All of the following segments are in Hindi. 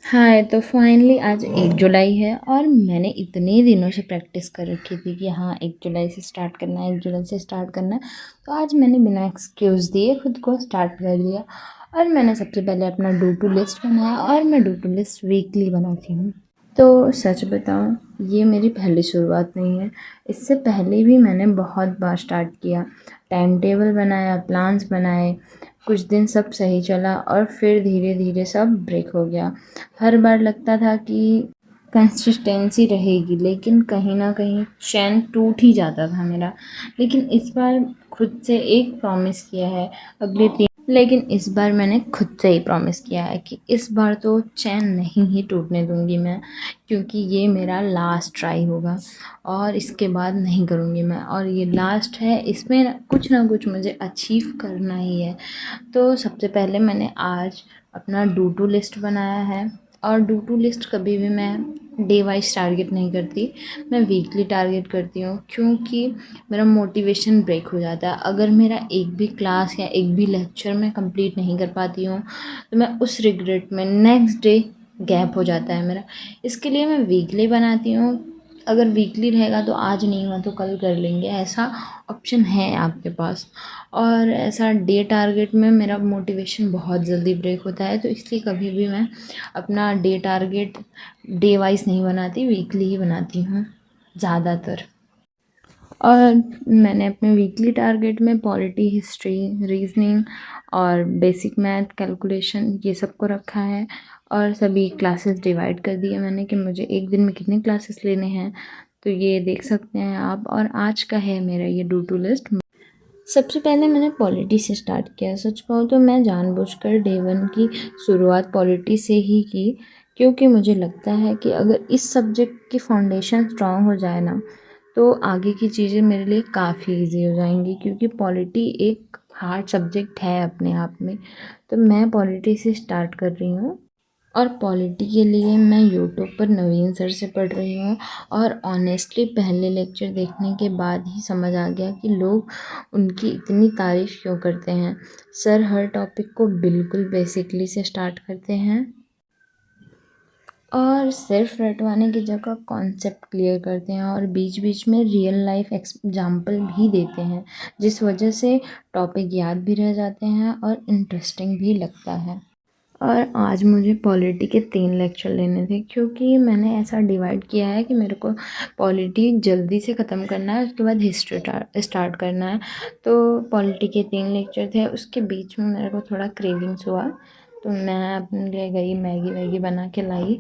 हाय, तो फाइनली आज 1 जुलाई है और मैंने इतने दिनों से प्रैक्टिस कर रखी थी कि हाँ 1 जुलाई से स्टार्ट करना है, 1 जुलाई से स्टार्ट करना है। तो आज मैंने बिना एक्सक्यूज़ दिए खुद को स्टार्ट कर दिया और मैंने सबसे पहले अपना डू टू लिस्ट बनाया और मैं डू टू लिस्ट वीकली बनाती हूँ। तो सच बताऊँ, ये मेरी पहली शुरुआत नहीं है। इससे पहले भी मैंने बहुत बार स्टार्ट किया, टाइम टेबल बनाया, प्लान्स बनाए। कुछ दिन सब सही चला और फिर धीरे धीरे सब ब्रेक हो गया। हर बार लगता था कि कंसिस्टेंसी रहेगी, लेकिन कहीं ना कहीं चैन टूट ही जाता था मेरा। लेकिन इस बार खुद से एक प्रॉमिस किया है अगले 3 लेकिन इस बार मैंने खुद से ही प्रॉमिस किया है कि इस बार तो चैन नहीं ही टूटने दूंगी मैं, क्योंकि ये मेरा लास्ट ट्राई होगा और इसके बाद नहीं करूँगी मैं। और ये लास्ट है, इसमें ना कुछ मुझे अचीव करना ही है। तो सबसे पहले मैंने आज अपना डू टू लिस्ट बनाया है और डू टू लिस्ट कभी भी मैं डे वाइज टारगेट नहीं करती, मैं वीकली टारगेट करती हूँ, क्योंकि मेरा मोटिवेशन ब्रेक हो जाता है। अगर मेरा एक भी क्लास या एक भी लेक्चर मैं कंप्लीट नहीं कर पाती हूँ तो मैं उस रिग्रेट में नेक्स्ट डे गैप हो जाता है मेरा। इसके लिए मैं वीकली बनाती हूँ। अगर वीकली रहेगा तो आज नहीं हुआ तो कल कर लेंगे, ऐसा ऑप्शन है आपके पास। और ऐसा डे टारगेट में मेरा मोटिवेशन बहुत जल्दी ब्रेक होता है, तो इसलिए कभी भी मैं अपना डे टारगेट डे वाइज नहीं बनाती, वीकली ही बनाती हूँ ज़्यादातर। और मैंने अपने वीकली टारगेट में पॉलिटी, हिस्ट्री, रीजनिंग और बेसिक मैथ, कैलकुलेशन ये सब को रखा है और सभी क्लासेस डिवाइड कर दिए मैंने कि मुझे एक दिन में कितने क्लासेस लेने हैं, तो ये देख सकते हैं आप। और आज का है मेरा ये डू टू लिस्ट। सबसे पहले मैंने पॉलिटी से स्टार्ट किया। सच कहूँ तो मैं जानबूझकर डे 1 की शुरुआत पॉलिटी से ही की, क्योंकि मुझे लगता है कि अगर इस सब्जेक्ट की फाउंडेशन स्ट्रांग हो जाए ना, तो आगे की चीज़ें मेरे लिए काफ़ी इजी हो जाएंगी, क्योंकि पॉलिटी एक हार्ड सब्जेक्ट है अपने आप में। तो मैं पॉलिटी से स्टार्ट कर रही हूँ और पॉलिटी के लिए मैं यूट्यूब पर नवीन सर से पढ़ रही हूँ। और ऑनेस्टली पहले लेक्चर देखने के बाद ही समझ आ गया कि लोग उनकी इतनी तारीफ़ क्यों करते हैं। सर हर टॉपिक को बिल्कुल बेसिकली से स्टार्ट करते हैं और सिर्फ रटवाने की जगह कॉन्सेप्ट क्लियर करते हैं और बीच बीच में रियल लाइफ एग्जाम्पल भी देते हैं, जिस वजह से टॉपिक याद भी रह जाते हैं और इंटरेस्टिंग भी लगता है। और आज मुझे पॉलिटी के 3 लेक्चर लेने थे, क्योंकि मैंने ऐसा डिवाइड किया है कि मेरे को पॉलिटी जल्दी से ख़त्म करना है, उसके बाद हिस्ट्री स्टार्ट करना है। तो पॉलिटी के 3 लेक्चर थे, उसके बीच में मेरे को थोड़ा क्रेविंग्स हुआ, तो मैं अपने लिए गई मैगी वैगी बना के लाई।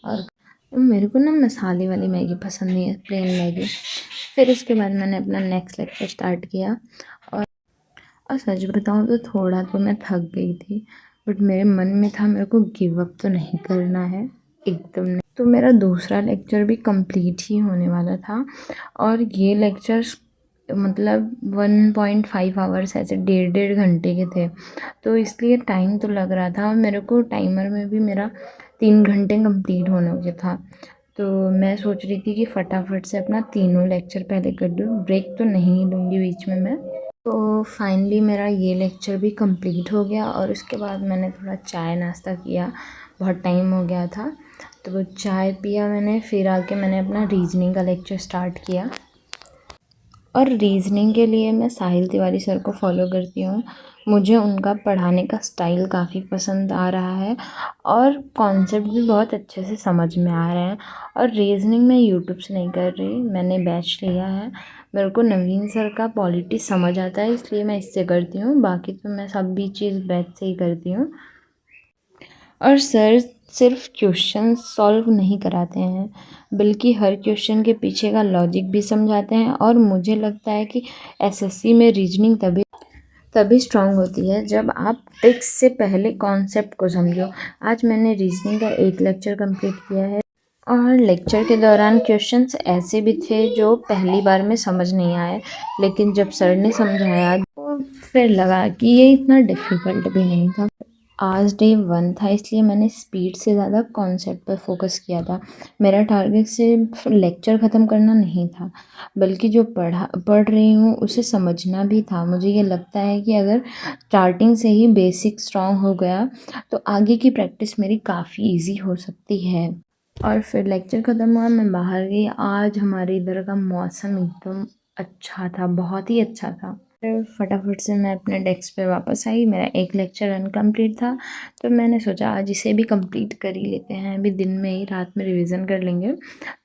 और मेरे को ना मसाले वाली मैगी पसंद नहीं है, प्लेन मैगी। फिर उसके बाद मैंने अपना नेक्स्ट लेक्चर स्टार्ट किया और सच बताऊँ तो थोड़ा तो मैं थक गई थी, बट मेरे मन में था मेरे को गिव अप तो नहीं करना है एकदम नहीं। तो मेरा दूसरा लेक्चर भी कंप्लीट ही होने वाला था और ये लेक्चर्स मतलब 1.5 आवर्स ऐसे 1.5 घंटे के थे, तो इसलिए टाइम तो लग रहा था और मेरे को टाइमर में भी मेरा 3 घंटे कंप्लीट होने के था। तो मैं सोच रही थी कि फटाफट से अपना तीनों लेक्चर पहले कर दूँ, ब्रेक तो नहीं लूँगी बीच में मैं। तो फाइनली मेरा ये लेक्चर भी कंप्लीट हो गया और उसके बाद मैंने थोड़ा चाय नाश्ता किया, बहुत टाइम हो गया था तो वो चाय पिया मैंने। फिर आके मैंने अपना रीजनिंग का लेक्चर स्टार्ट किया और रीजनिंग के लिए मैं साहिल तिवारी सर को फॉलो करती हूँ। मुझे उनका पढ़ाने का स्टाइल काफ़ी पसंद आ रहा है और कॉन्सेप्ट भी बहुत अच्छे से समझ में आ रहे हैं। और रीजनिंग मैं यूट्यूब से नहीं कर रही, मैंने बैच लिया है। मेरे को नवीन सर का पॉलिटी समझ आता है, इसलिए मैं इससे करती हूँ, बाकी तो मैं सब भी चीज़ बैच से ही करती हूँ। और सर सिर्फ क्वेश्चन सॉल्व नहीं कराते हैं, बल्कि हर क्वेश्चन के पीछे का लॉजिक भी समझाते हैं। और मुझे लगता है कि एसएससी में रीजनिंग तभी स्ट्रांग होती है जब आप ट्रिक्स से पहले कॉन्सेप्ट को समझो। आज मैंने रीजनिंग का एक लेक्चर कंप्लीट किया है और लेक्चर के दौरान क्वेश्चंस ऐसे भी थे जो पहली बार में समझ नहीं आए, लेकिन जब सर ने समझाया तो फिर लगा कि ये इतना डिफ़िकल्ट भी नहीं था। आज डे 1 था, इसलिए मैंने स्पीड से ज़्यादा कॉन्सेप्ट पर फोकस किया था। मेरा टारगेट सिर्फ लेक्चर ख़त्म करना नहीं था, बल्कि जो पढ़ रही हूँ उसे समझना भी था। मुझे ये लगता है कि अगर स्टार्टिंग से ही बेसिक स्ट्रॉन्ग हो गया तो आगे की प्रैक्टिस मेरी काफ़ी ईजी हो सकती है। और फिर लेक्चर ख़त्म हुआ, मैं बाहर गई। आज हमारे इधर का मौसम एकदम अच्छा था, बहुत ही अच्छा था। फिर फटाफट से मैं अपने डेस्क पे वापस आई। मेरा एक लेक्चर अनकम्प्लीट था, तो मैंने सोचा आज इसे भी कंप्लीट कर ही लेते हैं, अभी दिन में ही रात में रिवीजन कर लेंगे।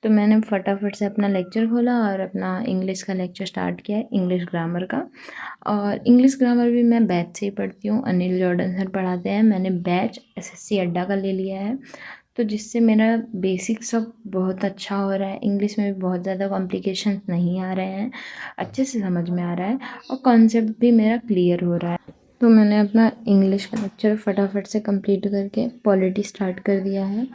तो मैंने फटाफट से अपना लेक्चर खोला और अपना इंग्लिश का लेक्चर स्टार्ट किया, इंग्लिश ग्रामर का। और इंग्लिश ग्रामर भी मैं बैच से ही पढ़ती हूँ, अनिल जॉर्डन सर पढ़ाते हैं। मैंने बैच एसएससी अड्डा का ले लिया है, तो जिससे मेरा बेसिक सब बहुत अच्छा हो रहा है। इंग्लिश में भी बहुत ज़्यादा कॉम्प्लिकेशंस नहीं आ रहे हैं, अच्छे से समझ में आ रहा है और कॉन्सेप्ट भी मेरा क्लियर हो रहा है। तो मैंने अपना इंग्लिश का लेक्चर फटाफट से कंप्लीट करके पॉलिटी स्टार्ट कर दिया है।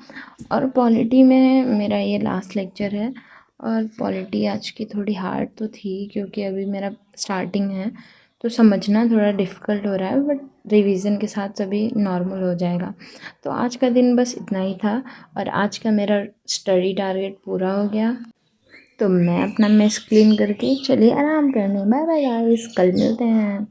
और पॉलिटी में मेरा ये लास्ट लेक्चर है। और पॉलिटी आज की थोड़ी हार्ड तो थी, क्योंकि अभी मेरा स्टार्टिंग है, तो समझना थोड़ा डिफ़िकल्ट हो रहा है, बट रिवीजन के साथ सभी नॉर्मल हो जाएगा। तो आज का दिन बस इतना ही था और आज का मेरा स्टडी टारगेट पूरा हो गया। तो मैं अपना मेस क्लीन करके चलिए आराम करने। बाय बाय गाइस, कल मिलते हैं।